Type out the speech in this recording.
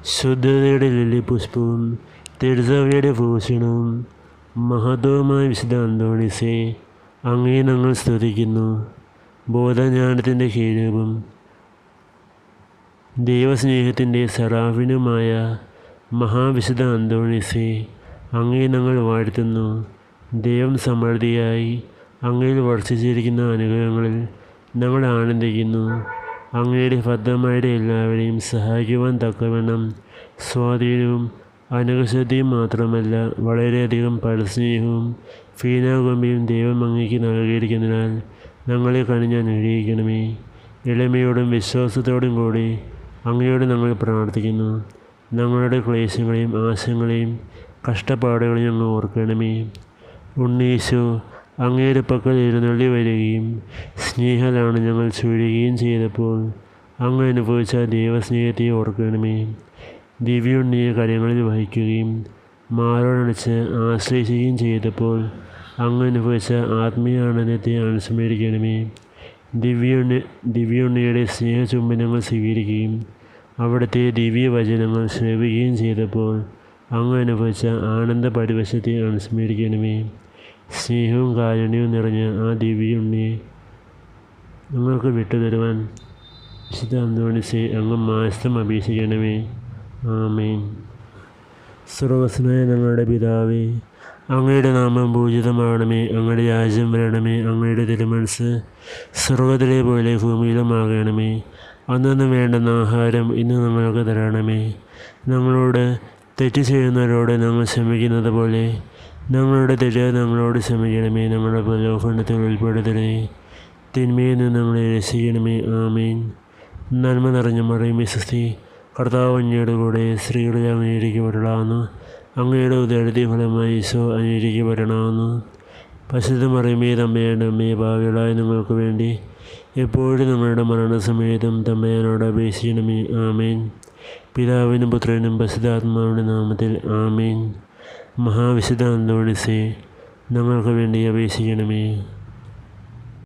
ശുദ്ധതയുടെ ലില്ലിപുഷ്പവും തിരുസഭയുടെ ഭൂഷണവും മഹത്വവുമായ വിശുദ്ധ അന്തോണീസേ, അങ്ങയെ ഞങ്ങൾ സ്തുതിക്കുന്നു. ബോധജ്ഞാനത്തിൻ്റെ കീഴവും ദൈവസ്നേഹത്തിൻ്റെ സറാഫിനുമായ മഹാവിശുദ്ധ അന്തോണീസേ, അങ്ങയെ ഞങ്ങൾ വാഴ്ത്തുന്നു. ദൈവം സമൃദ്ധിയായി അങ്ങയിൽ വർഷിച്ചിരിക്കുന്ന അനുഗ്രഹങ്ങളിൽ ഞങ്ങൾ ആനന്ദിക്കുന്നു. അങ്ങയുടെ ഭദ്രമായിട്ട് എല്ലാവരെയും സഹായിക്കുവാൻ തക്കവണ്ണം സ്വാധീനവും അനുകശ്രദ്ധയും മാത്രമല്ല, വളരെയധികം പരസ്നേഹവും ഫീനാകുമ്പയും ദൈവം അങ്ങേക്ക് നൽകിയിരിക്കുന്നതിനാൽ ഞങ്ങളെ കനിഞ്ഞ് അനുഗ്രഹിക്കണമേ. എളിമയോടും വിശ്വാസത്തോടും കൂടി അങ്ങയോട് ഞങ്ങൾ പ്രാർത്ഥിക്കുന്നു. ഞങ്ങളുടെ ക്ലേശങ്ങളെയും ആശങ്ങളെയും കഷ്ടപ്പാടുകളെയും അങ്ങ് ഓർക്കണമേ. ഉണ്ണീശോ അങ്ങയുടെ പക്കൽ എഴുന്നള്ളി വരികയും സ്നേഹലാണ് ഞങ്ങൾ ചൊരിയുകയും ചെയ്തപ്പോൾ അങ്ങ് അനുഭവിച്ച ദൈവസ്നേഹത്തെ ഓർക്കണമേ. ദിവ്യുണ്ണിയെ കരങ്ങളിൽ വഹിക്കുകയും മാറോടണിച്ച് ആശ്രയിക്കുകയും ചെയ്തപ്പോൾ അങ്ങ് അനുഭവിച്ച ആത്മീയ ആനന്ദത്തെ അനുസ്മരിക്കണമേ. ദിവ്യുണ്ണിയുടെ സ്നേഹചുംബനങ്ങൾ സ്വീകരിക്കുകയും അവിടുത്തെ ദിവ്യവചനങ്ങൾ ശ്രവിക്കുകയും ചെയ്തപ്പോൾ അങ്ങ് അനുഭവിച്ച ആനന്ദ പരിവശത്തെ അനുസ്മരിക്കണമേ. സ്നേഹവും കാരുണ്യവും നിറഞ്ഞ ആ ദിവ്യുണ്ണിയെ ഞങ്ങൾക്ക് വിട്ടുതരുവാൻ വിശുദ്ധ അന്തോണീസേ, അങ്ങ് മാസ്തം അപേക്ഷിക്കണമേ. ആമേൻ. സ്വർഗ്ഗസ്ഥനായ ഞങ്ങളുടെ പിതാവേ, അങ്ങയുടെ നാമം പൂജിതമാകണമേ. അങ്ങയുടെ രാജ്യം വരണമേ. അങ്ങയുടെ തിരുമനസ്സ് സ്വർഗ്ഗത്തിലെ പോലെ ഭൂമിയിലുമാകണമേ. അന്നു വേണ്ടുന്ന ആഹാരം ഇന്ന് ഞങ്ങൾക്ക് തരണമേ. ഞങ്ങളോട് തെറ്റ് ചെയ്യുന്നവരോട് ഞങ്ങൾ ക്ഷമിക്കുന്നത് പോലെ ഞങ്ങളുടെ തെറ്റ് ഞങ്ങളോട് ക്ഷമിക്കണമേ. ഞങ്ങളുടെ പ്രലോഭനത്തിൽ ഉൾപ്പെടുത്തണേ, തിന്മയിൽ നിന്ന് ഞങ്ങളെ രക്ഷിക്കണമേ. ആമേൻ. നന്മ നിറഞ്ഞ മറിയമേ സ്വസ്തി, കർത്താവ് അങ്ങയുടെ കൂടെ സ്ത്രീകളിൽ അംഗീകരിക്കപ്പെടണമെന്ന്, അങ്ങയുടെ ഉദരത്തിൻ ഫലമായി ഈശോ അംഗീകരിക്കപ്പെടണമെന്ന്. പരിശുദ്ധ മറിയമേ തമ്പുരാന്റെ അമ്മേ, പാപികളായ നിങ്ങൾക്ക് വേണ്ടി എപ്പോഴും ഞങ്ങളുടെ മരണസമയത്തും തമ്പുരാനോട് അപേക്ഷിക്കണമേ. ആമേൻ. പിതാവിനും പുത്രനും പരിശുദ്ധാത്മാവിൻ്റെ നാമത്തിൽ ആമേൻ. മഹാവിശുദ്ധ അന്തോണീസേ, ഞങ്ങൾക്ക് വേണ്ടി അപേക്ഷിക്കണമേ.